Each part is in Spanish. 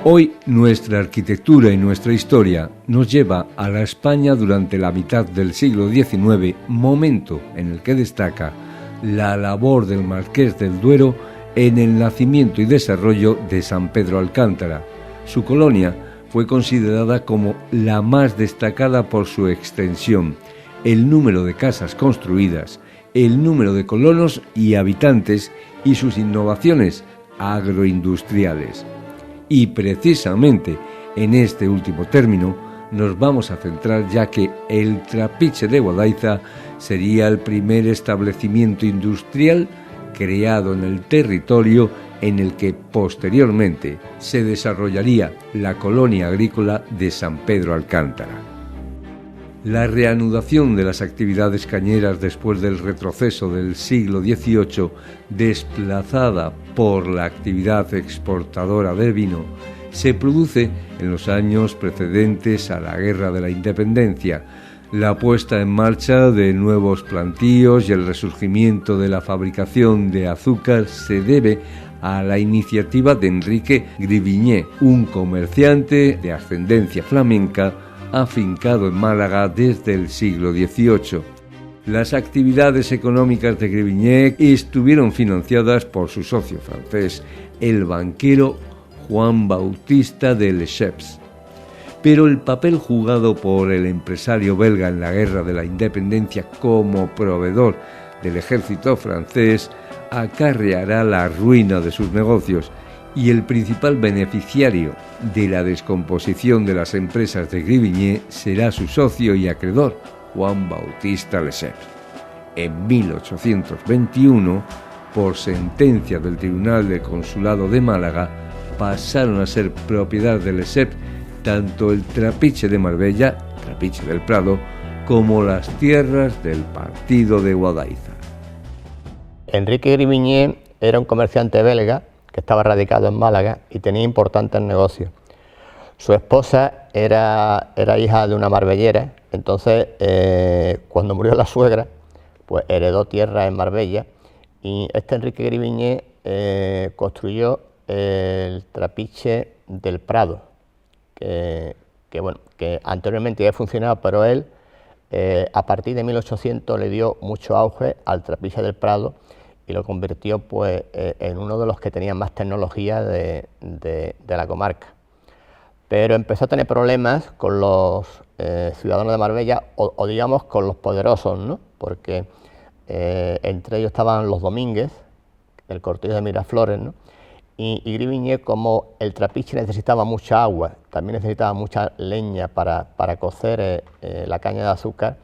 Hoy nuestra arquitectura y nuestra historia nos lleva a la España durante la mitad del siglo XIX, momento en el que destaca la labor del Marqués del Duero en el nacimiento y desarrollo de San Pedro Alcántara. Su colonia fue considerada como la más destacada por su extensión, el número de casas construidas, el número de colonos y habitantes y sus innovaciones agroindustriales. Y precisamente en este último término nos vamos a centrar, ya que el Trapiche de Guadaiza sería el primer establecimiento industrial creado en el territorio en el que posteriormente se desarrollaría la colonia agrícola de San Pedro Alcántara. La reanudación de las actividades cañeras después del retroceso del siglo XVIII, desplazada por la actividad exportadora de vino, se produce en los años precedentes a la Guerra de la Independencia. La puesta en marcha de nuevos plantíos y el resurgimiento de la fabricación de azúcar se debe a la iniciativa de Enrique Grivigné, un comerciante de ascendencia flamenca afincado en Málaga desde el siglo XVIII. Las actividades económicas de Grivigné estuvieron financiadas por su socio francés, el banquero Juan Bautista de Lesseps. Pero el papel jugado por el empresario belga en la Guerra de la Independencia como proveedor del ejército francés acarreará la ruina de sus negocios, y el principal beneficiario de la descomposición de las empresas de Grivigné será su socio y acreedor, Juan Bautista Lesseps. En 1821, por sentencia del Tribunal del Consulado de Málaga, pasaron a ser propiedad de Lesseps tanto el Trapiche de Marbella, Trapiche del Prado, como las tierras del partido de Guadaiza. Enrique Grivigné era un comerciante belga que estaba radicado en Málaga y tenía importantes negocios. Su esposa era hija de una marbellera, entonces cuando murió la suegra, pues heredó tierra en Marbella, y este Enrique Grivigné construyó el Trapiche del Prado, que anteriormente había funcionado, pero él a partir de 1800 le dio mucho auge al Trapiche del Prado y lo convirtió pues en uno de los que tenía más tecnología de la comarca. Pero empezó a tener problemas con los ciudadanos de Marbella, o digamos con los poderosos, ¿no? Porque entre ellos estaban los Domínguez, el cortillo de Miraflores, ¿no? Y Grivigné, como el Trapiche necesitaba mucha agua, también necesitaba mucha leña para cocer la caña de azúcar,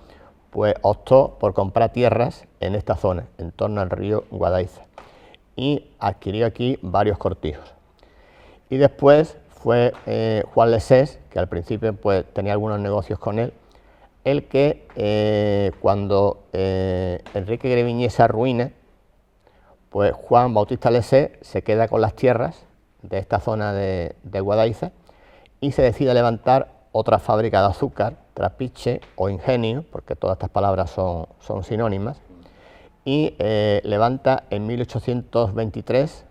pues optó por comprar tierras en esta zona, en torno al río Guadaiza, y adquirió aquí varios cortijos. Y después fue Juan Lesseps, que al principio pues tenía algunos negocios con él, el que cuando Enrique Grivigné se arruina, pues Juan Bautista Lesseps se queda con las tierras de esta zona de Guadaiza y se decide levantar otra fábrica de azúcar, Trapiche o Ingenio, porque todas estas palabras son sinónimas, y levanta en 1823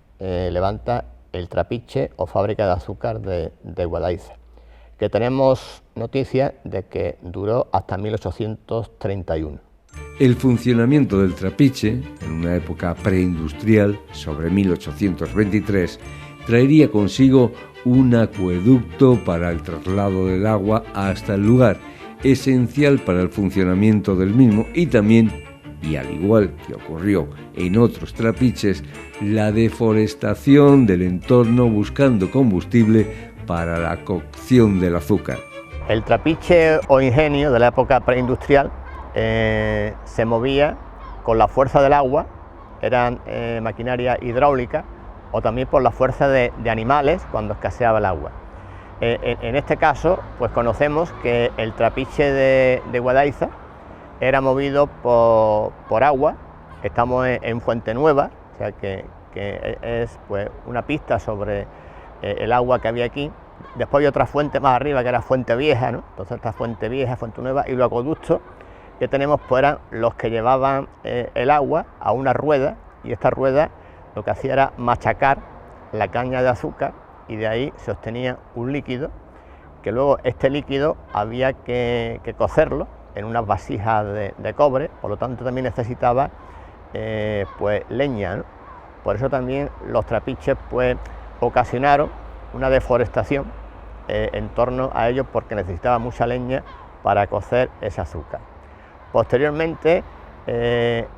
levanta el Trapiche o fábrica de azúcar de Guadaiza, que tenemos noticia de que duró hasta 1831. El funcionamiento del Trapiche, en una época preindustrial, sobre 1823, traería consigo un acueducto para el traslado del agua hasta el lugar, esencial para el funcionamiento del mismo, y también, y al igual que ocurrió en otros trapiches, la deforestación del entorno buscando combustible para la cocción del azúcar. El Trapiche o Ingenio de la época preindustrial se movía con la fuerza del agua, eran maquinaria hidráulica, o también por la fuerza de animales cuando escaseaba el agua. En este caso, pues conocemos que el Trapiche de Guadaiza era movido por agua. Estamos en Fuente Nueva, o sea que es pues una pista sobre el agua que había aquí. Después hay otra fuente más arriba que era Fuente Vieja, ¿no? Entonces esta Fuente Vieja, Fuente Nueva, y los acueductos que tenemos pues eran los que llevaban el agua a una rueda, y esta rueda lo que hacía era machacar la caña de azúcar y de ahí se obtenía un líquido, que luego este líquido había que cocerlo en unas vasijas de cobre, por lo tanto también necesitaba pues leña, ¿no? Por eso también los trapiches pues ocasionaron una deforestación en torno a ellos, porque necesitaba mucha leña para cocer ese azúcar. Posteriormente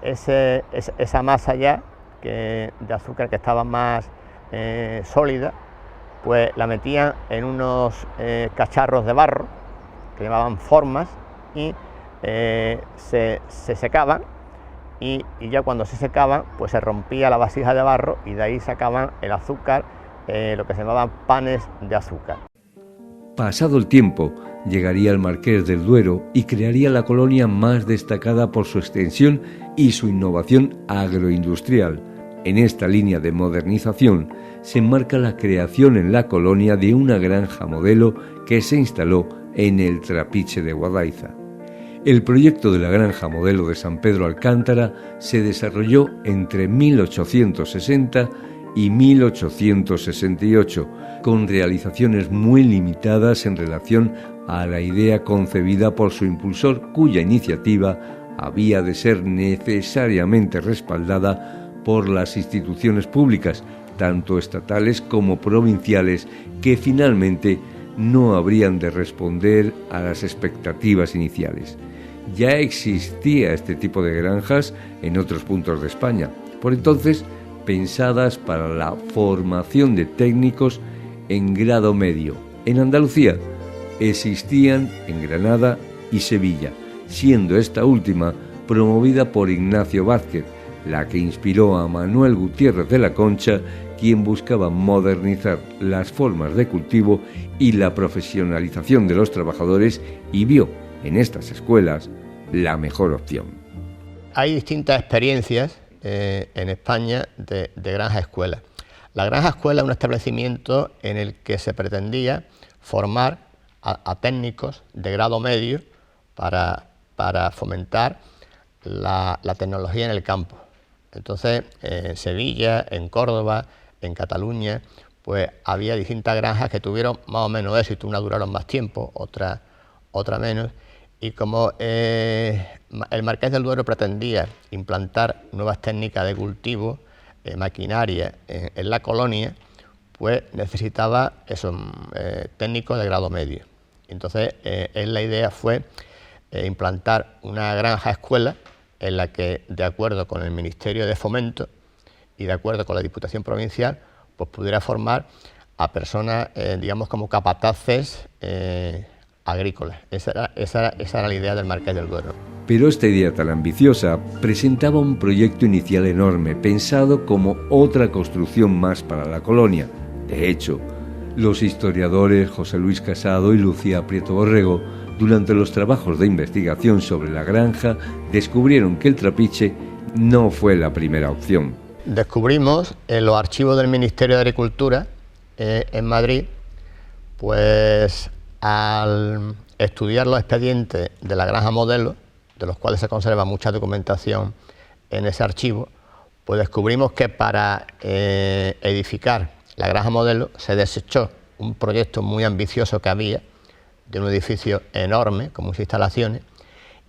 esa masa ya de azúcar que estaba más sólida, pues la metían en unos cacharros de barro que llamaban formas, y se secaban, y ya cuando se secaban pues se rompía la vasija de barro y de ahí sacaban el azúcar, lo que se llamaban panes de azúcar. Pasado el tiempo, llegaría el Marqués del Duero y crearía la colonia más destacada por su extensión y su innovación agroindustrial. En esta línea de modernización se enmarca la creación en la colonia de una granja modelo que se instaló en el Trapiche de Guadaiza. El proyecto de la granja modelo de San Pedro Alcántara se desarrolló entre 1860 y 1868, con realizaciones muy limitadas en relación a la idea concebida por su impulsor, cuya iniciativa había de ser necesariamente respaldada por las instituciones públicas, tanto estatales como provinciales, que finalmente no habrían de responder a las expectativas iniciales. Ya existía este tipo de granjas en otros puntos de España, por entonces pensadas para la formación de técnicos en grado medio. En Andalucía existían en Granada y Sevilla, siendo esta última promovida por Ignacio Vázquez, la que inspiró a Manuel Gutiérrez de la Concha, quien buscaba modernizar las formas de cultivo y la profesionalización de los trabajadores, y vio en estas escuelas la mejor opción. Hay distintas experiencias en España de granja escuela. La granja escuela es un establecimiento en el que se pretendía formar a técnicos de grado medio para fomentar la tecnología en el campo. Entonces, en Sevilla, en Córdoba, en Cataluña, pues había distintas granjas que tuvieron más o menos éxito. Unas duraron más tiempo, otra menos. Y como el Marqués del Duero pretendía implantar nuevas técnicas de cultivo, maquinaria en la colonia, pues necesitaba esos técnicos de grado medio. Entonces, la idea fue implantar una granja escuela en la que, de acuerdo con el Ministerio de Fomento y de acuerdo con la Diputación Provincial, pues pudiera formar a personas, digamos, como capataces agrícolas. Esa era la idea del Marqués del Duero. Pero esta idea tan ambiciosa presentaba un proyecto inicial enorme, pensado como otra construcción más para la colonia. De hecho, los historiadores José Luis Casado y Lucía Prieto Borrego, durante los trabajos de investigación sobre la granja, descubrieron que el trapiche no fue la primera opción. Descubrimos en los archivos del Ministerio de Agricultura en Madrid, pues al estudiar los expedientes de la granja modelo, de los cuales se conserva mucha documentación en ese archivo, pues descubrimos que para edificar la granja modelo se desechó un proyecto muy ambicioso que había, de un edificio enorme con muchas instalaciones,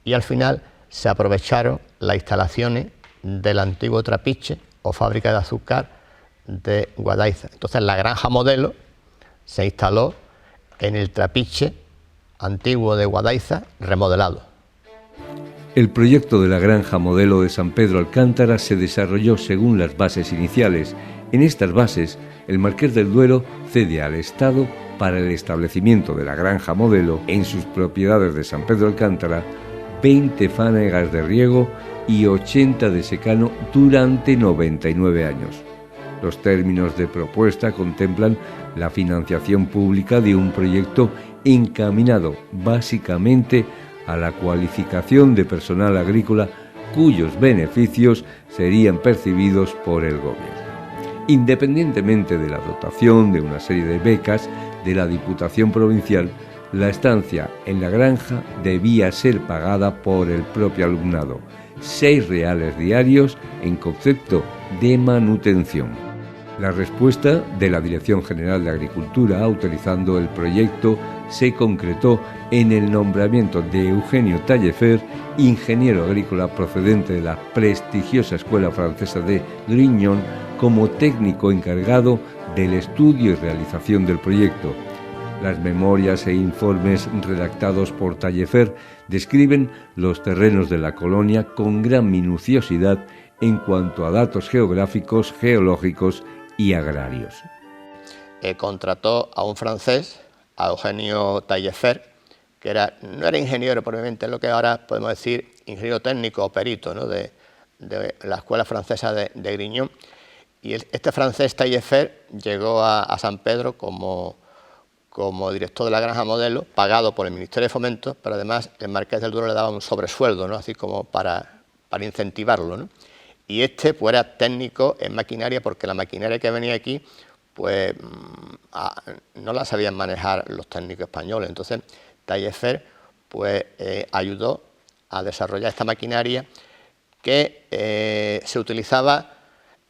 y al final se aprovecharon las instalaciones del antiguo trapiche o fábrica de azúcar de Guadaiza. Entonces la granja modelo se instaló en el trapiche antiguo de Guadaiza remodelado. El proyecto de la granja modelo de San Pedro Alcántara se desarrolló según las bases iniciales. En estas bases, el Marqués del Duero cede al Estado, para el establecimiento de la granja modelo en sus propiedades de San Pedro Alcántara, 20 fanegas de riego y 80 de secano durante 99 años. Los términos de propuesta contemplan la financiación pública de un proyecto encaminado básicamente a la cualificación de personal agrícola cuyos beneficios serían percibidos por el gobierno. Independientemente de la dotación de una serie de becas de la Diputación Provincial, la estancia en la granja debía ser pagada por el propio alumnado, 6 reales diarios en concepto de manutención. La respuesta de la Dirección General de Agricultura, autorizando el proyecto, se concretó en el nombramiento de Eugenio Taillefer, ingeniero agrícola procedente de la prestigiosa Escuela Francesa de Grignon, como técnico encargado del estudio y realización del proyecto. Las memorias e informes redactados por Taillefer describen los terrenos de la colonia con gran minuciosidad en cuanto a datos geográficos, geológicos y agrarios. Contrató a un francés, a Eugenio Taillefer, que no era ingeniero probablemente, es lo que ahora podemos decir ingeniero técnico o perito, ¿no?, de la Escuela Francesa de Grignon. Y este francés Taillefer llegó a San Pedro como director de la granja modelo, pagado por el Ministerio de Fomento, pero además el Marqués del Duero le daba un sobresueldo, ¿no?, así como para incentivarlo, ¿no? Y pues era técnico en maquinaria, porque la maquinaria que venía aquí pues no la sabían manejar los técnicos españoles. Entonces Taillefer pues ayudó a desarrollar esta maquinaria que se utilizaba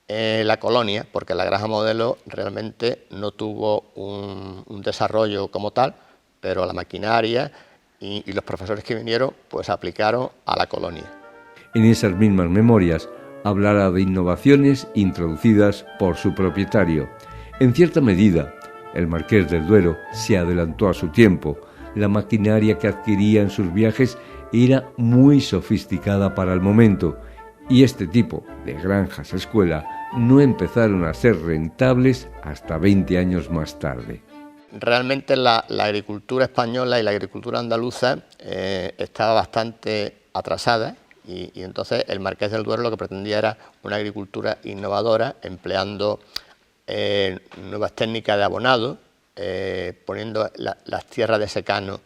en la colonia, porque la granja modelo realmente no tuvo un desarrollo como tal, pero la maquinaria y los profesores que vinieron pues se aplicaron a la colonia. En esas mismas memorias hablará de innovaciones introducidas por su propietario. En cierta medida, el Marqués del Duero se adelantó a su tiempo. La maquinaria que adquiría en sus viajes era muy sofisticada para el momento, y este tipo de granjas escuela no empezaron a ser rentables hasta 20 años más tarde. Realmente la agricultura española y la agricultura andaluza estaba bastante atrasada, y entonces el Marqués del Duero lo que pretendía era una agricultura innovadora, empleando nuevas técnicas de abonado, poniendo las tierras de secano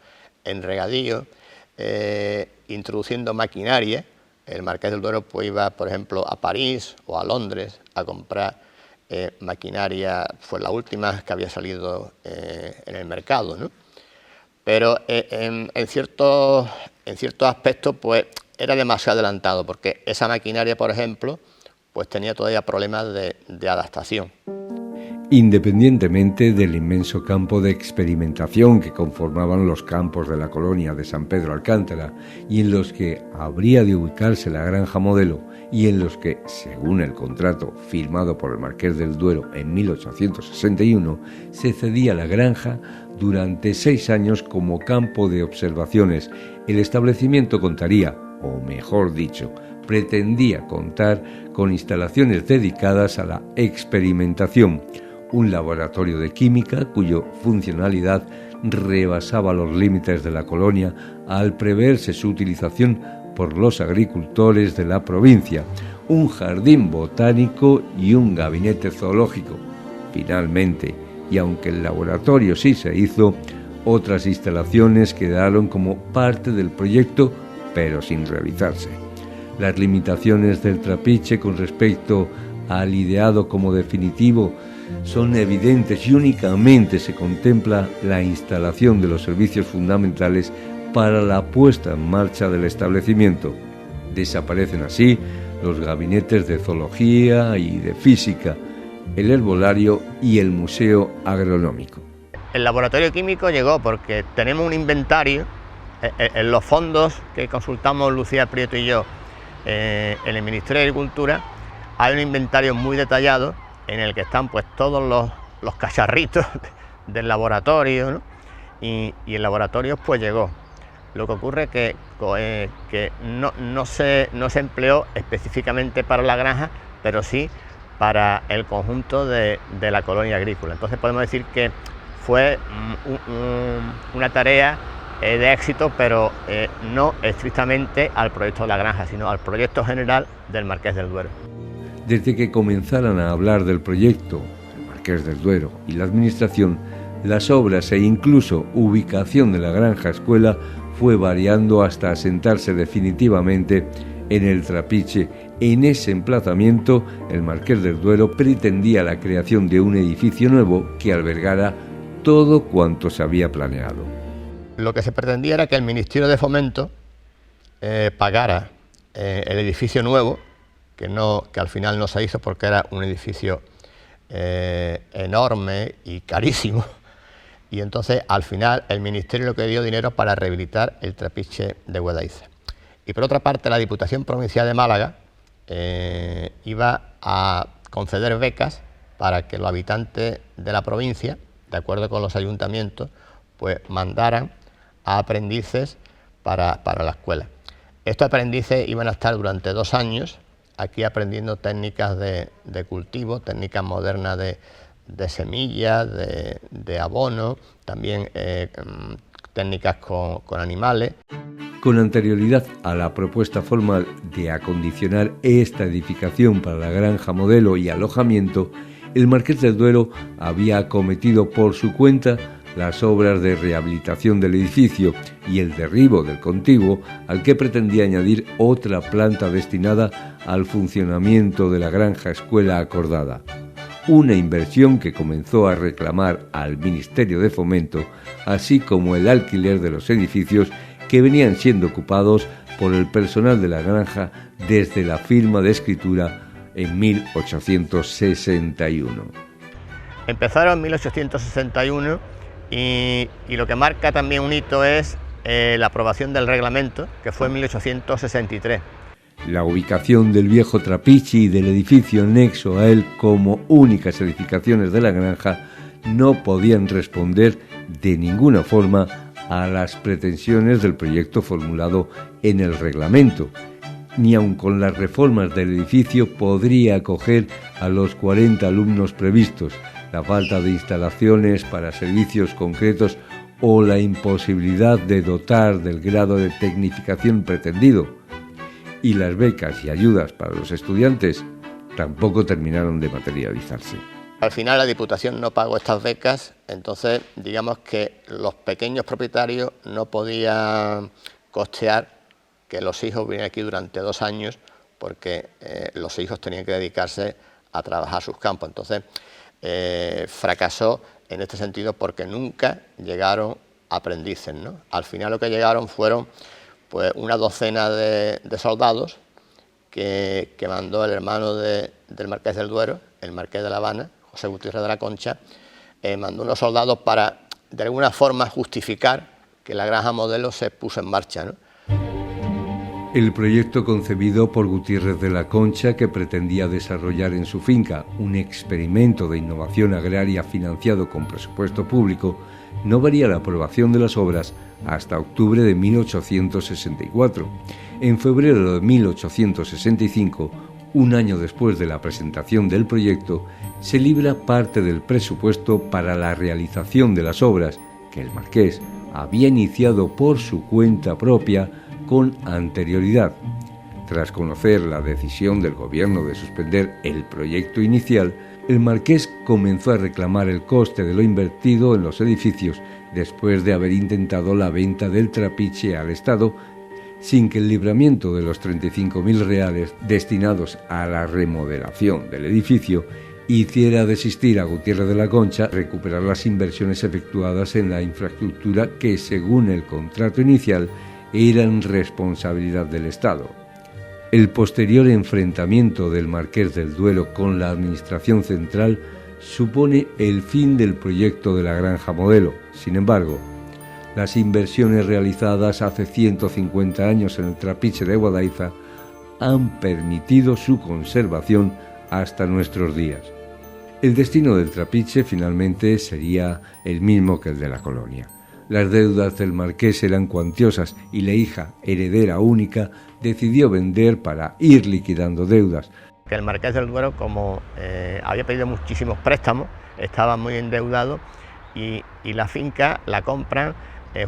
en regadío, introduciendo maquinaria. El Marqués del Duero pues iba, por ejemplo, a París o a Londres a comprar maquinaria, fue la última que había salido en el mercado, ¿no? Pero en ciertos aspectos pues era demasiado adelantado, porque esa maquinaria, por ejemplo, pues tenía todavía problemas de adaptación. Independientemente del inmenso campo de experimentación que conformaban los campos de la colonia de San Pedro Alcántara, y en los que habría de ubicarse la granja modelo, y en los que, según el contrato firmado por el Marqués del Duero en 1861, se cedía la granja durante 6 años como campo de observaciones, el establecimiento contaría, o mejor dicho, pretendía contar con instalaciones dedicadas a la experimentación, un laboratorio de química cuya funcionalidad rebasaba los límites de la colonia al preverse su utilización por los agricultores de la provincia, un jardín botánico y un gabinete zoológico. Finalmente, y aunque el laboratorio sí se hizo, otras instalaciones quedaron como parte del proyecto, pero sin realizarse. Las limitaciones del trapiche con respecto al ideado como definitivo son evidentes, y únicamente se contempla la instalación de los servicios fundamentales para la puesta en marcha del establecimiento. Desaparecen así los gabinetes de zoología y de física, el herbolario y el museo agronómico. El laboratorio químico llegó porque tenemos un inventario en los fondos que consultamos Lucía Prieto y yo en el Ministerio de Agricultura. Hay un inventario muy detallado en el que están pues todos los cacharritos del laboratorio, ¿no? Y el laboratorio pues llegó. Lo que ocurre que no se empleó específicamente para la granja, pero sí para el conjunto de la colonia agrícola. Entonces podemos decir que fue una tarea de éxito, pero no estrictamente al proyecto de la granja, sino al proyecto general del Marqués del Duero. Desde que comenzaran a hablar del proyecto, el Marqués del Duero y la administración, las obras e incluso ubicación de la granja escuela fue variando hasta asentarse definitivamente en el trapiche. En ese emplazamiento, el Marqués del Duero pretendía la creación de un edificio nuevo que albergara todo cuanto se había planeado. Lo que se pretendía era que el Ministerio de Fomento pagara el edificio nuevo, que al final no se hizo porque era un edificio enorme y carísimo. Y entonces al final el Ministerio lo que dio dinero para rehabilitar el trapiche de Guadaiza. Y por otra parte la Diputación Provincial de Málaga iba a conceder becas para que los habitantes de la provincia, de acuerdo con los ayuntamientos, pues mandaran a aprendices para la escuela. Estos aprendices iban a estar durante 2 años aquí aprendiendo técnicas de cultivo, técnicas modernas de semillas, de abono, también técnicas con animales. Con anterioridad a la propuesta formal de acondicionar esta edificación para la granja modelo y alojamiento, el Marqués del Duero había acometido por su cuenta las obras de rehabilitación del edificio y el derribo del contiguo, al que pretendía añadir otra planta destinada al funcionamiento de la granja escuela acordada. Una inversión que comenzó a reclamar al Ministerio de Fomento, así como el alquiler de los edificios que venían siendo ocupados por el personal de la granja desde la firma de escritura en 1861. Empezaron en 1861 y lo que marca también un hito es la aprobación del reglamento, que fue en 1863. La ubicación del viejo trapiche y del edificio anexo a él como únicas edificaciones de la granja no podían responder de ninguna forma a las pretensiones del proyecto formulado en el reglamento. Ni aun con las reformas del edificio podría acoger a los 40 alumnos previstos, la falta de instalaciones para servicios concretos o la imposibilidad de dotar del grado de tecnificación pretendido. Y las becas y ayudas para los estudiantes tampoco terminaron de materializarse. Al final la Diputación no pagó estas becas, entonces digamos que los pequeños propietarios no podían costear que los hijos vinieran aquí durante 2 años, porque los hijos tenían que dedicarse a trabajar sus campos. Entonces fracasó en este sentido porque nunca llegaron aprendices, ¿no? Al final lo que llegaron fueron pues una docena de soldados que mandó el hermano del Marqués del Duero, el Marqués de La Habana, José Gutiérrez de la Concha, mandó unos soldados para de alguna forma justificar que la granja modelo se puso en marcha, ¿no? El proyecto concebido por Gutiérrez de la Concha, que pretendía desarrollar en su finca un experimento de innovación agraria financiado con presupuesto público, no vería la aprobación de las obras hasta octubre de 1864. En febrero de 1865, un año después de la presentación del proyecto, se libra parte del presupuesto para la realización de las obras que el marqués había iniciado por su cuenta propia con anterioridad. Tras conocer la decisión del gobierno de suspender el proyecto inicial, el marqués comenzó a reclamar el coste de lo invertido en los edificios después de haber intentado la venta del trapiche al Estado, sin que el libramiento de los 35.000 reales destinados a la remodelación del edificio hiciera desistir a Gutiérrez de la Concha recuperar las inversiones efectuadas en la infraestructura que, según el contrato inicial, eran responsabilidad del Estado. El posterior enfrentamiento del Marqués del Duero con la Administración Central supone el fin del proyecto de la granja modelo. Sin embargo, las inversiones realizadas hace 150 años en el trapiche de Guadaiza han permitido su conservación hasta nuestros días. El destino del trapiche finalmente sería el mismo que el de la colonia. Las deudas del marqués eran cuantiosas y la hija, heredera única, decidió vender para ir liquidando deudas. Que el Marqués del Duero, como había pedido muchísimos préstamos, estaba muy endeudado y la finca la compran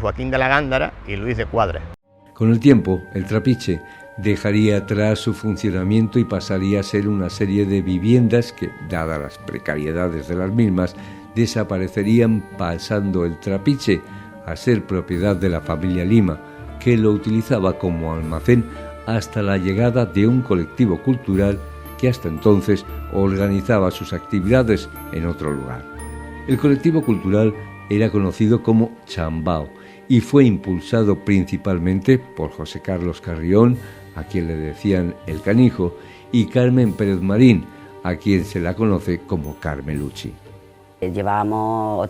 Joaquín de la Gándara y Luis de Cuadra. Con el tiempo, el trapiche dejaría atrás su funcionamiento y pasaría a ser una serie de viviendas que, dadas las precariedades de las mismas, desaparecerían, pasando el trapiche a ser propiedad de la familia Lima, que lo utilizaba como almacén hasta la llegada de un colectivo cultural que hasta entonces organizaba sus actividades en otro lugar. El colectivo cultural era conocido como Chambao y fue impulsado principalmente por José Carlos Carrión, a quien le decían el Canijo, y Carmen Pérez Marín, a quien se la conoce como Carmelucci.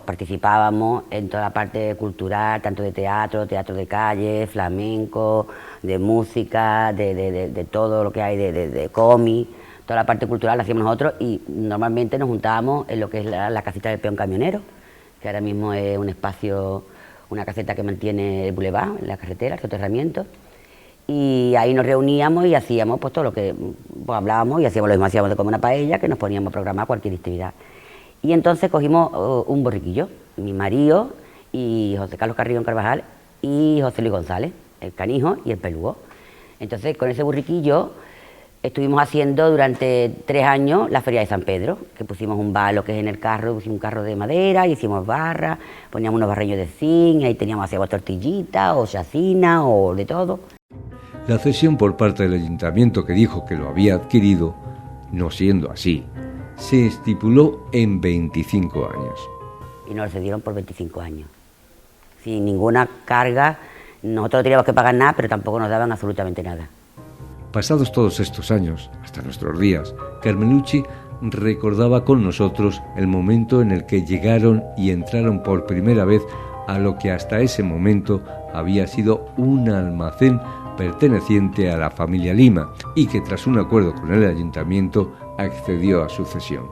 Participábamos en toda la parte cultural, tanto de teatro, teatro de calle, flamenco, de música, de todo lo que hay, de cómic, toda la parte cultural la hacíamos nosotros y normalmente nos juntábamos en lo que es la casita del peón camionero, que ahora mismo es un espacio, una caseta que mantiene el boulevard, en la carretera, el soterramiento, y ahí nos reuníamos y hacíamos pues todo lo que hablábamos y hacíamos lo mismo, hacíamos de comer una paella, que nos poníamos a programar cualquier actividad. Y entonces cogimos un borriquillo, mi marido y José Carlos Carrión Carvajal y José Luis González, el canijo y el pelugo. Entonces con ese borriquillo estuvimos haciendo durante 3 años la Feria de San Pedro, que pusimos un balo que es en el carro, pusimos un carro de madera, hicimos barras, poníamos unos barreños de zinc, ahí teníamos hacíamos tortillitas o chacina o de todo. La cesión por parte del ayuntamiento, que dijo que lo había adquirido, no siendo así, se estipuló en 25 años. Y nos lo cedieron por 25 años. Sin ninguna carga, nosotros no teníamos que pagar nada, pero tampoco nos daban absolutamente nada. Pasados todos estos años, hasta nuestros días, Carmelucci recordaba con nosotros el momento en el que llegaron y entraron por primera vez a lo que hasta ese momento había sido un almacén perteneciente a la familia Lima y que tras un acuerdo con el ayuntamiento accedió a su cesión.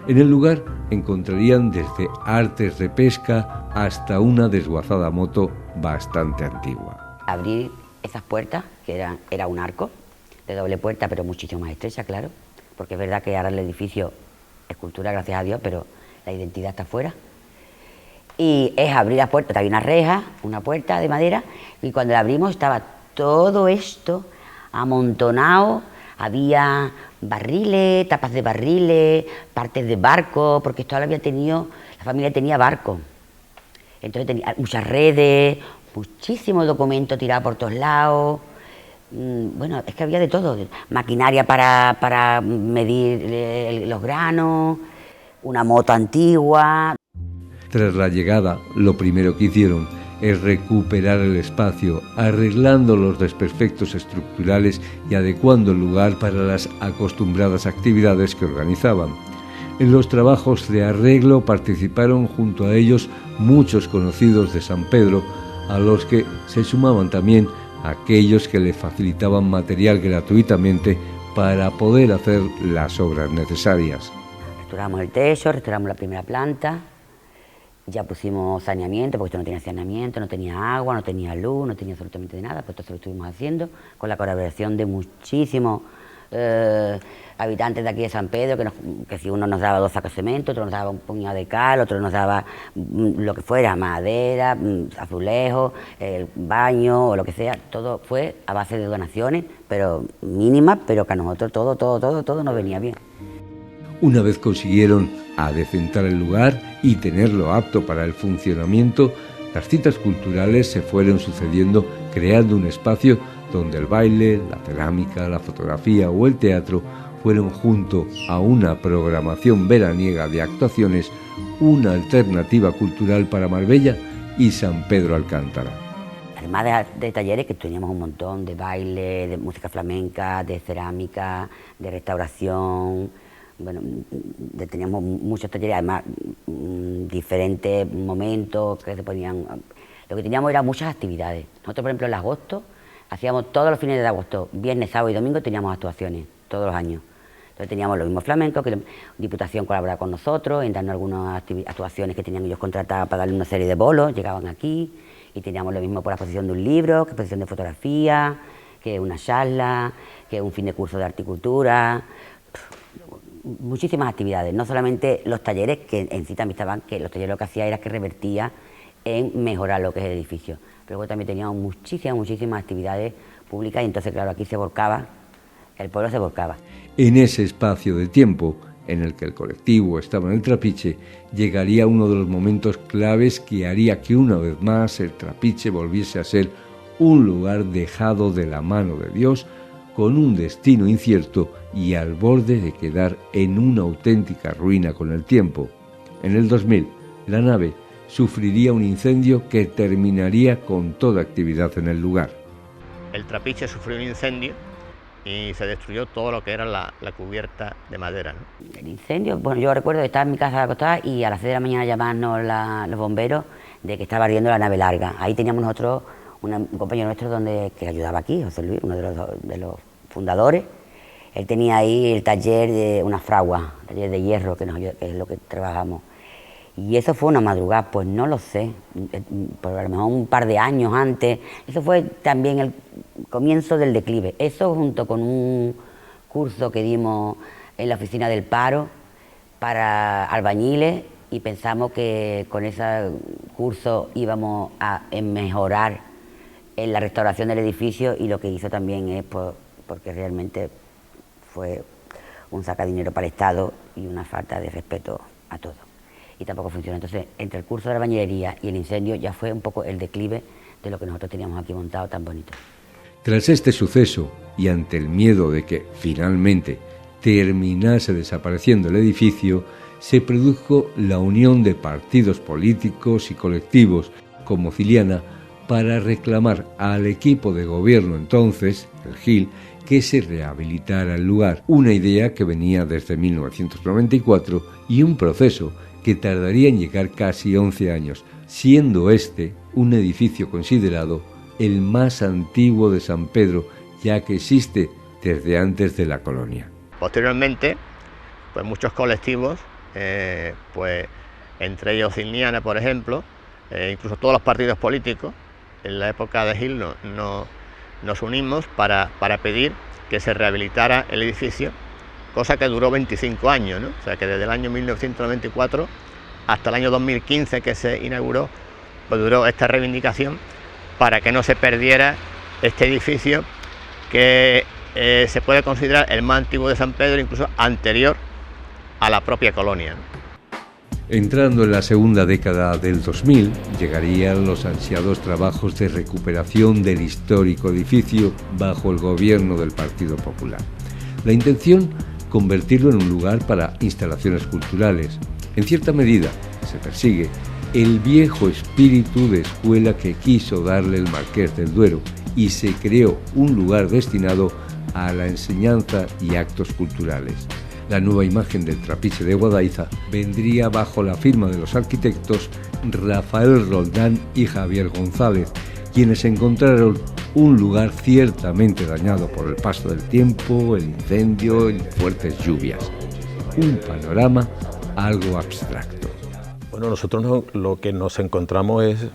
En el lugar encontrarían desde artes de pesca hasta una desguazada moto bastante antigua. Abrir esas puertas, que era un arco de doble puerta, pero muchísimo más estrecha, claro, porque es verdad que ahora el edificio es cultura, gracias a Dios, pero la identidad está afuera. Y es abrir las puertas, hay una reja, una puerta de madera, y cuando la abrimos estaba todo esto amontonado, había barriles, tapas de barriles, partes de barcos, porque esto había tenido, la familia tenía barco. Entonces tenía muchas redes, muchísimos documentos tirados por todos lados. Bueno, es que había de todo, maquinaria para medir los granos, una moto antigua. Tras la llegada, lo primero que hicieron es recuperar el espacio, arreglando los desperfectos estructurales y adecuando el lugar para las acostumbradas actividades que organizaban. En los trabajos de arreglo participaron junto a ellos muchos conocidos de San Pedro, a los que se sumaban también aquellos que le facilitaban material gratuitamente para poder hacer las obras necesarias. Restauramos el techo, restauramos la primera planta. Ya pusimos saneamiento, porque esto no tenía saneamiento, no tenía agua, no tenía luz, no tenía absolutamente nada, pues esto lo estuvimos haciendo con la colaboración de muchísimos habitantes de aquí de San Pedro, que si uno nos daba 2 sacos de cemento, otro nos daba un puñado de cal, otro nos daba lo que fuera, madera, azulejos, el baño o lo que sea, todo fue a base de donaciones, pero mínimas, pero que a nosotros todo nos venía bien. Una vez consiguieron adecentar el lugar y tenerlo apto para el funcionamiento, las citas culturales se fueron sucediendo creando un espacio donde el baile, la cerámica, la fotografía o el teatro fueron, junto a una programación veraniega de actuaciones, una alternativa cultural para Marbella y San Pedro Alcántara. Además de talleres, que teníamos un montón de baile, de música flamenca, de cerámica, de restauración. Bueno, teníamos muchos talleres, además diferentes momentos que se ponían. Lo que teníamos eran muchas actividades. Nosotros, por ejemplo, en agosto, hacíamos todos los fines de agosto, viernes, sábado y domingo teníamos actuaciones, todos los años. Entonces teníamos los mismos flamencos, que la Diputación colaboraba con nosotros en darnos algunas actuaciones que tenían ellos contratadas para darle una serie de bolos, llegaban aquí, y teníamos lo mismo por la exposición de un libro, que exposición de fotografía, que una charla, que un fin de curso de horticultura. Muchísimas actividades, no solamente los talleres, que en sí también estaban, que los talleres lo que hacía era que revertía en mejorar lo que es el edificio, pero luego también teníamos muchísimas actividades públicas y entonces claro, aquí se volcaba, el pueblo se volcaba. En ese espacio de tiempo en el que el colectivo estaba en el Trapiche, llegaría uno de los momentos claves que haría que una vez más el Trapiche volviese a ser un lugar dejado de la mano de Dios, con un destino incierto y al borde de quedar en una auténtica ruina con el tiempo. En el 2000, la nave sufriría un incendio que terminaría con toda actividad en el lugar. El Trapiche sufrió un incendio y se destruyó todo lo que era la cubierta de madera, ¿no? El incendio, bueno, yo recuerdo de estar en mi casa acostada y a las 6 de la mañana llamarnos los bomberos de que estaba ardiendo la nave larga. Ahí teníamos nosotros un compañero nuestro que ayudaba aquí, José Luis, uno de los fundadores. Él tenía ahí el taller de una fragua, taller de hierro, que es lo que trabajamos. Y eso fue una madrugada, pues no lo sé, por a lo mejor un par de años antes. Eso fue también el comienzo del declive. Eso junto con un curso que dimos en la oficina del paro para albañiles, y pensamos que con ese curso íbamos a mejorar en la restauración del edificio, y lo que hizo también es porque realmente fue un sacadinero para el Estado y una falta de respeto a todo. Y tampoco funcionó. Entonces, entre el curso de albañilería y el incendio ya fue un poco el declive de lo que nosotros teníamos aquí montado tan bonito. Tras este suceso y ante el miedo de que finalmente terminase desapareciendo el edificio, se produjo la unión de partidos políticos y colectivos como Ciliana para reclamar al equipo de gobierno entonces, el GIL, que se rehabilitara el lugar. Una idea que venía desde 1994 y un proceso que tardaría en llegar casi 11 años, siendo este un edificio considerado el más antiguo de San Pedro, ya que existe desde antes de la colonia. Posteriormente, pues muchos colectivos, pues entre ellos Ciliana, por ejemplo, incluso todos los partidos políticos, en la época de Gil nos unimos para pedir que se rehabilitara el edificio, cosa que duró 25 años, ¿no? O sea que desde el año 1994 hasta el año 2015 que se inauguró, pues duró esta reivindicación para que no se perdiera este edificio que se puede considerar el más antiguo de San Pedro, incluso anterior a la propia colonia, ¿no? Entrando en la segunda década del 2000, llegarían los ansiados trabajos de recuperación del histórico edificio bajo el gobierno del Partido Popular. La intención, convertirlo en un lugar para instalaciones culturales. En cierta medida, se persigue el viejo espíritu de escuela que quiso darle el Marqués del Duero, y se creó un lugar destinado a la enseñanza y actos culturales. La nueva imagen del Trapiche de Guadaiza vendría bajo la firma de los arquitectos Rafael Roldán y Javier González, quienes encontraron un lugar ciertamente dañado por el paso del tiempo, el incendio y fuertes lluvias. Un panorama algo abstracto. Bueno, nosotros lo que nos encontramos es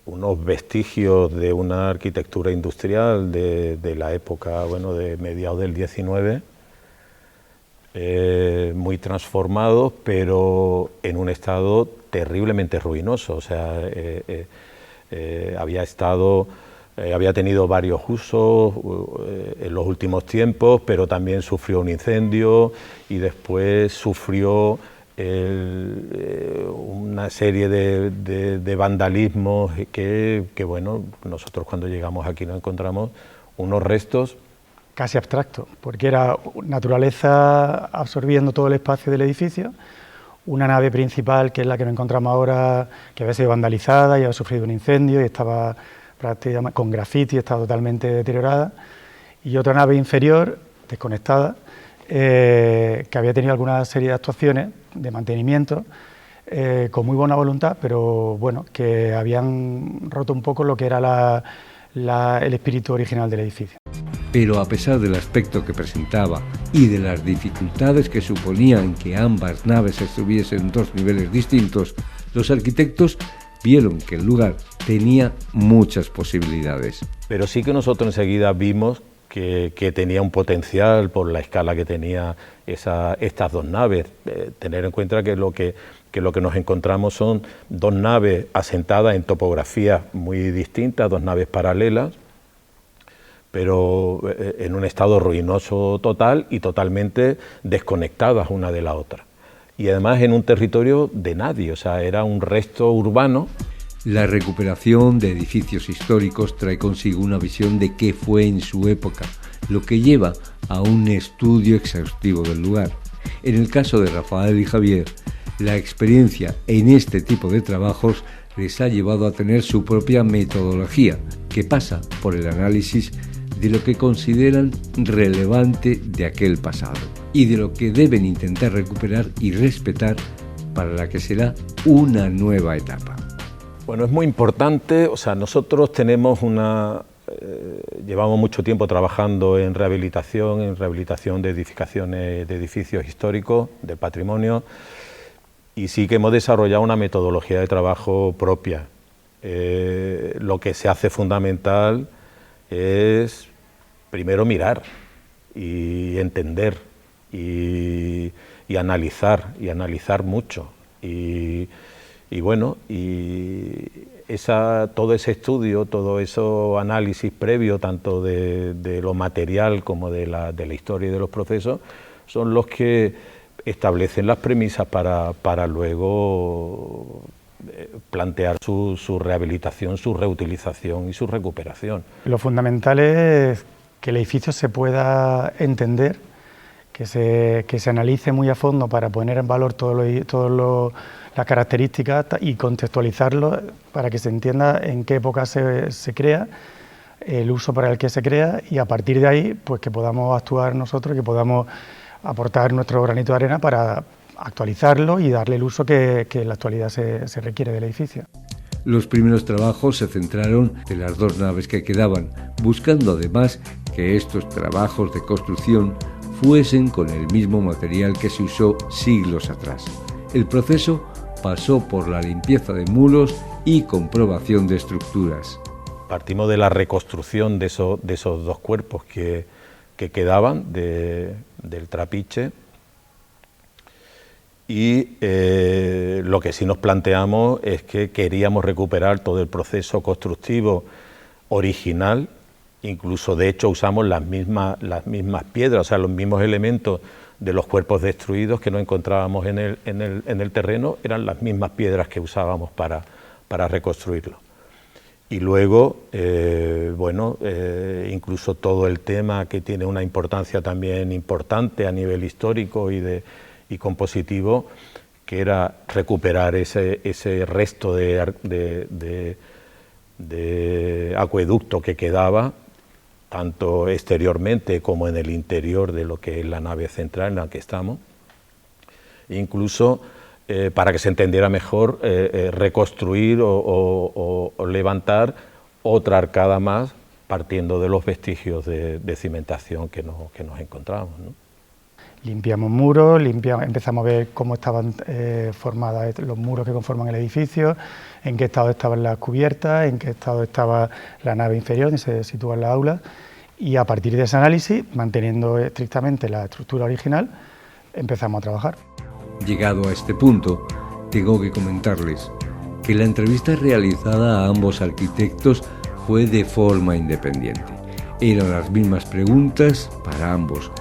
unos vestigios de una arquitectura industrial de la época, bueno, de mediados del 19, muy transformados, pero en un estado terriblemente ruinoso. O sea, había tenido varios usos en los últimos tiempos, pero también sufrió un incendio y después sufrió una serie de vandalismos que, bueno, nosotros cuando llegamos aquí nos encontramos unos restos casi abstracto, porque era naturaleza absorbiendo todo el espacio del edificio, una nave principal, que es la que nos encontramos ahora, que había sido vandalizada y había sufrido un incendio y estaba prácticamente con grafiti, estaba totalmente deteriorada, y otra nave inferior, desconectada, que había tenido alguna serie de actuaciones de mantenimiento, con muy buena voluntad, pero bueno, que habían roto un poco lo que era el espíritu original del edificio. Pero a pesar del aspecto que presentaba y de las dificultades que suponían que ambas naves estuviesen en dos niveles distintos, los arquitectos vieron que el lugar tenía muchas posibilidades. Pero sí que nosotros enseguida vimos que tenía un potencial por la escala que tenía estas dos naves. Tener en cuenta que lo que nos encontramos son dos naves asentadas en topografías muy distintas, dos naves paralelas, pero en un estado ruinoso total y totalmente desconectadas una de la otra. Y además en un territorio de nadie, o sea, era un resto urbano. La recuperación de edificios históricos trae consigo una visión de qué fue en su época, lo que lleva a un estudio exhaustivo del lugar. En el caso de Rafael y Javier, la experiencia en este tipo de trabajos les ha llevado a tener su propia metodología, que pasa por el análisis de lo que consideran relevante de aquel pasado y de lo que deben intentar recuperar y respetar para la que será una nueva etapa. Bueno, es muy importante, o sea, nosotros tenemos llevamos mucho tiempo trabajando en rehabilitación de edificaciones, de edificios históricos, del patrimonio, y sí que hemos desarrollado una metodología de trabajo propia. Lo que se hace fundamental es primero mirar y entender y analizar mucho. Y bueno, todo ese estudio, todo ese análisis previo, tanto de lo material como de la historia y de los procesos, son los que establecen las premisas para luego plantear su rehabilitación, su reutilización y su recuperación. Lo fundamental es que el edificio se pueda entender, que se analice muy a fondo para poner en valor todas las características y contextualizarlo para que se entienda en qué época se crea, el uso para el que se crea, y a partir de ahí pues que podamos actuar nosotros, que podamos aportar nuestro granito de arena para actualizarlo y darle el uso que en la actualidad se requiere del edificio. Los primeros trabajos se centraron en las dos naves que quedaban, buscando además que estos trabajos de construcción fuesen con el mismo material que se usó siglos atrás. El proceso pasó por la limpieza de muros y comprobación de estructuras. Partimos de la reconstrucción de esos dos cuerpos que quedaban del trapiche, y lo que sí nos planteamos es que queríamos recuperar todo el proceso constructivo original. Incluso, de hecho, usamos las mismas piedras, o sea, los mismos elementos de los cuerpos destruidos que no encontrábamos en el terreno, eran las mismas piedras que usábamos para reconstruirlo. Y luego, incluso todo el tema que tiene una importancia también importante a nivel histórico y compositivo, que era recuperar ese resto de acueducto que quedaba, tanto exteriormente como en el interior de lo que es la nave central en la que estamos. Incluso, para que se entendiera mejor, reconstruir o levantar otra arcada más, partiendo de los vestigios de cimentación que nos encontramos, ¿no? Limpiamos muros, empezamos a ver cómo estaban formados los muros que conforman el edificio, en qué estado estaban las cubiertas, en qué estado estaba la nave inferior, donde se sitúan las aulas, y a partir de ese análisis, manteniendo estrictamente la estructura original, empezamos a trabajar. Llegado a este punto, tengo que comentarles que la entrevista realizada a ambos arquitectos fue de forma independiente. Eran las mismas preguntas para ambos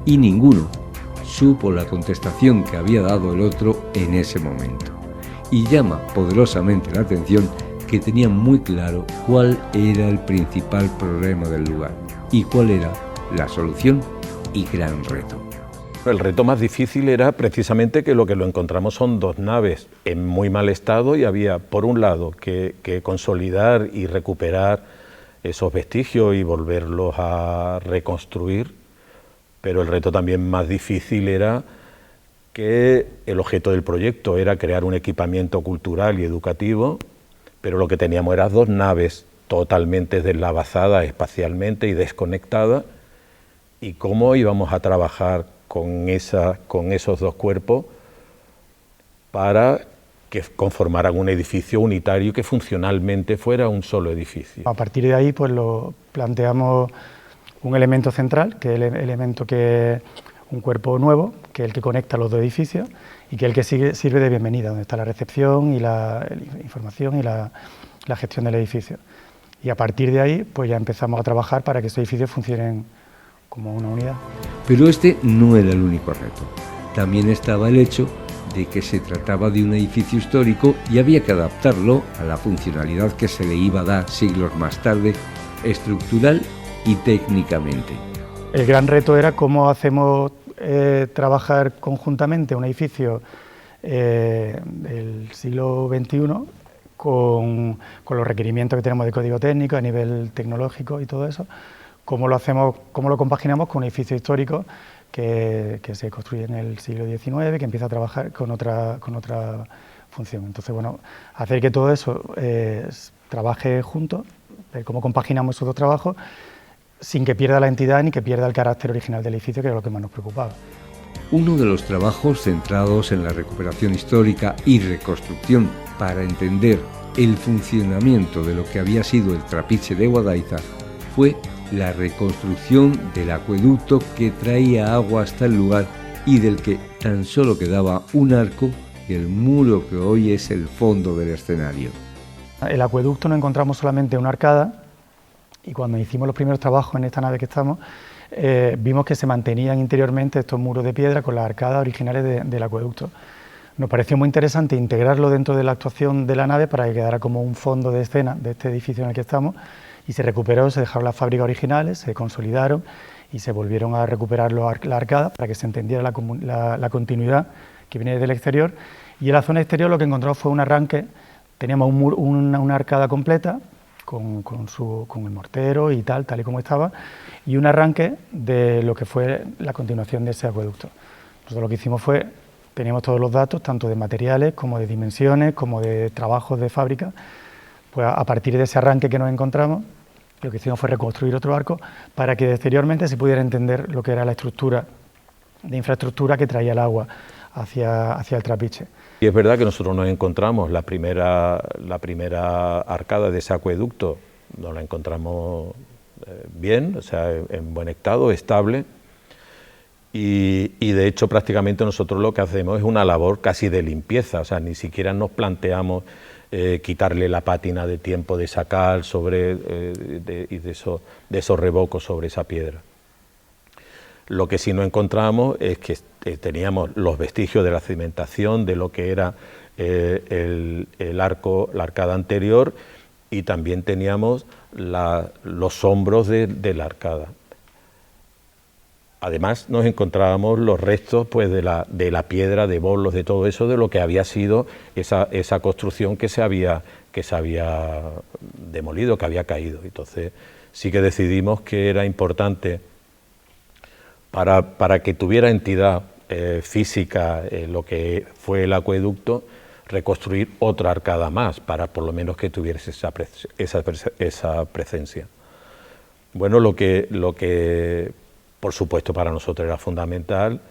y ninguno supo la contestación que había dado el otro en ese momento. Y llama poderosamente la atención que tenían muy claro cuál era el principal problema del lugar y cuál era la solución y gran reto. El reto más difícil era precisamente que lo encontramos son dos naves en muy mal estado, y había, por un lado, que consolidar y recuperar esos vestigios y volverlos a reconstruir, pero el reto también más difícil era que el objeto del proyecto era crear un equipamiento cultural y educativo, pero lo que teníamos eran dos naves totalmente deslavazadas espacialmente y desconectadas, y cómo íbamos a trabajar con esos dos cuerpos para que conformaran un edificio unitario que funcionalmente fuera un solo edificio. A partir de ahí pues planteamos un elemento central, que es el elemento que es un cuerpo nuevo, que es el que conecta los dos edificios y que es el que sirve de bienvenida, donde está la recepción y la información y la gestión del edificio. Y a partir de ahí pues ya empezamos a trabajar para que estos edificios funcionen como una unidad. Pero este no era el único reto. También estaba el hecho de que se trataba de un edificio histórico y había que adaptarlo a la funcionalidad que se le iba a dar siglos más tarde, estructural y técnicamente. El gran reto era cómo hacemos trabajar conjuntamente un edificio del siglo XXI con los requerimientos que tenemos de código técnico a nivel tecnológico y todo eso, cómo lo compaginamos con un edificio histórico que se construye en el siglo XIX, que empieza a trabajar con otra función. Entonces, bueno, hacer que todo eso trabaje juntos, ver cómo compaginamos esos dos trabajos sin que pierda la entidad ni que pierda el carácter original del edificio, que era lo que más nos preocupaba. Uno de los trabajos centrados en la recuperación histórica y reconstrucción para entender el funcionamiento de lo que había sido el Trapiche de Guadaiza fue la reconstrucción del acueducto que traía agua hasta el lugar y del que tan solo quedaba un arco y el muro que hoy es el fondo del escenario. El acueducto no encontramos solamente una arcada, y cuando hicimos los primeros trabajos en esta nave que estamos, vimos que se mantenían interiormente estos muros de piedra con las arcadas originales del acueducto. Nos pareció muy interesante integrarlo dentro de la actuación de la nave para que quedara como un fondo de escena de este edificio en el que estamos, y se recuperó, se dejaron las fábricas originales, se consolidaron y se volvieron a recuperar las arcadas para que se entendiera la continuidad que viene desde el exterior. Y en la zona exterior lo que encontramos fue un arranque, teníamos una arcada completa con el mortero y tal y como estaba, y un arranque de lo que fue la continuación de ese acueducto. Nosotros lo que hicimos fue, teníamos todos los datos, tanto de materiales como de dimensiones, como de trabajos de fábrica. Pues a partir de ese arranque que nos encontramos, lo que hicimos fue reconstruir otro arco para que exteriormente se pudiera entender lo que era la estructura de infraestructura que traía el agua hacia el Trapiche. Y es verdad que nosotros nos encontramos la primera arcada de ese acueducto, nos la encontramos bien, o sea, en buen estado, estable, y de hecho prácticamente nosotros lo que hacemos es una labor casi de limpieza, o sea, ni siquiera nos planteamos quitarle la pátina de tiempo de sacar y de esos revocos sobre esa piedra. Lo que sí no encontramos es que teníamos los vestigios de la cimentación de lo que era el arco, la arcada anterior, y también teníamos los hombros de la arcada. Además nos encontrábamos los restos pues, de la piedra, de bolos, de todo eso, de lo que había sido esa construcción que se había demolido, que había caído. Entonces sí que decidimos que era importante para que tuviera entidad física lo que fue el acueducto, reconstruir otra arcada más, para por lo menos que tuviese esa presencia. Bueno, lo que por supuesto para nosotros era fundamental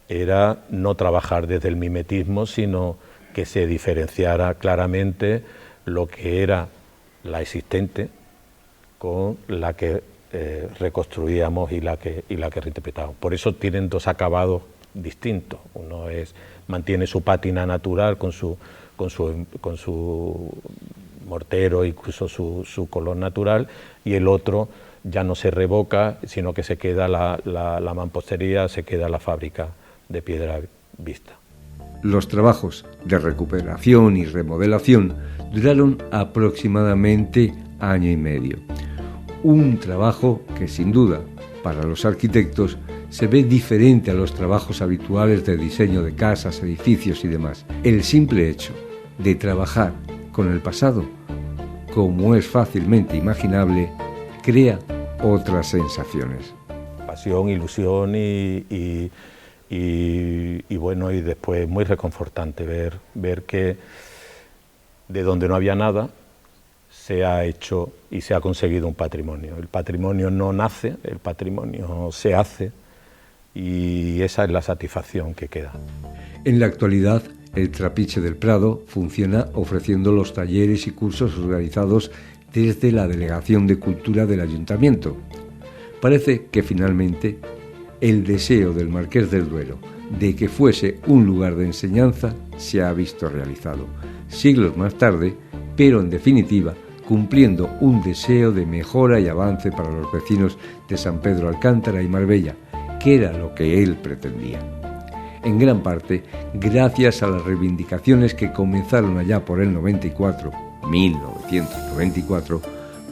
era no trabajar desde el mimetismo, sino que se diferenciara claramente lo que era la existente con la que reconstruíamos y la que reinterpretábamos. Por eso tienen dos acabados distintos. Uno mantiene su pátina natural con su mortero, incluso su color natural, y el otro ya no se revoca, sino que se queda la mampostería, se queda la fábrica de piedra vista. Los trabajos de recuperación y remodelación duraron aproximadamente año y medio. Un trabajo que sin duda, para los arquitectos, se ve diferente a los trabajos habituales de diseño de casas, edificios y demás. El simple hecho de trabajar con el pasado, como es fácilmente imaginable, crea otras sensaciones. Pasión, ilusión y bueno, y después muy reconfortante ver que de donde no había nada se ha hecho y se ha conseguido un patrimonio. El patrimonio no nace, el patrimonio se hace, y esa es la satisfacción que queda. En la actualidad, el Trapiche del Prado funciona ofreciendo los talleres y cursos organizados desde la Delegación de Cultura del Ayuntamiento. Parece que finalmente el deseo del Marqués del Duero de que fuese un lugar de enseñanza se ha visto realizado, siglos más tarde, pero en definitiva cumpliendo un deseo de mejora y avance para los vecinos de San Pedro Alcántara y Marbella, que era lo que él pretendía. En gran parte, gracias a las reivindicaciones que comenzaron allá por el 1994,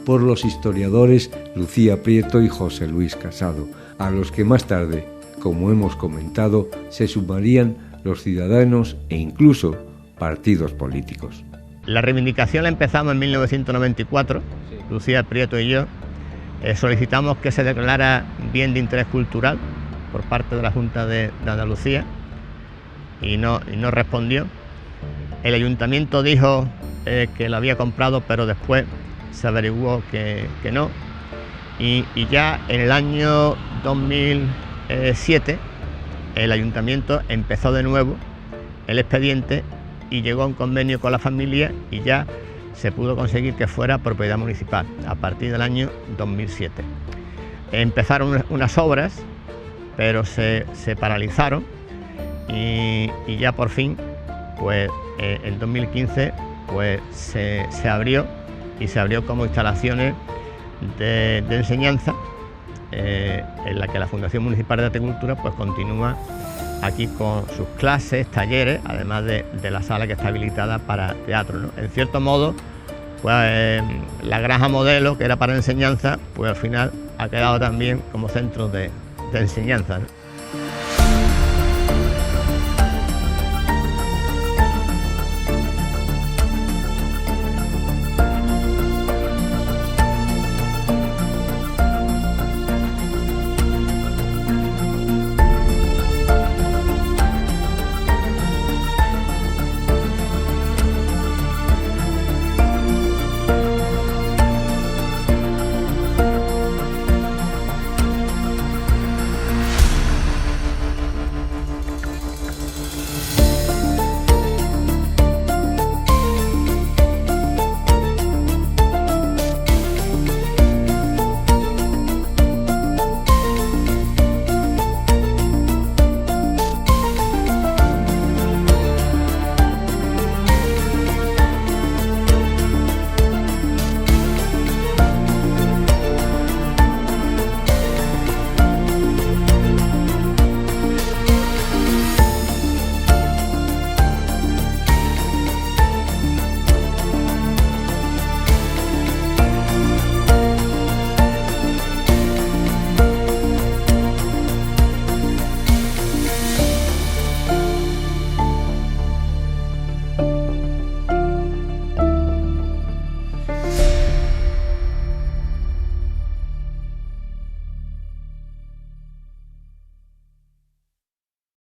por los historiadores Lucía Prieto y José Luis Casado, a los que más tarde, como hemos comentado, se sumarían los ciudadanos e incluso partidos políticos. La reivindicación la empezamos en 1994, Lucía Prieto y yo, Solicitamos que se declarara bien de interés cultural por parte de la Junta de Andalucía y no respondió. El ayuntamiento dijo que lo había comprado, pero después se averiguó que no. Y ya en el año 2007 el ayuntamiento empezó de nuevo el expediente y llegó a un convenio con la familia y ya se pudo conseguir que fuera propiedad municipal a partir del año 2007. Empezaron unas obras, pero se paralizaron y ya por fin, pues en 2015 pues se abrió, y se abrió como instalaciones de enseñanza, en la que la Fundación Municipal de Arte y Cultura pues continúa aquí con sus clases, talleres, además de la sala que está habilitada para teatro, ¿no? En cierto modo, pues la granja modelo, que era para enseñanza, pues al final ha quedado también como centro de enseñanza, ¿no?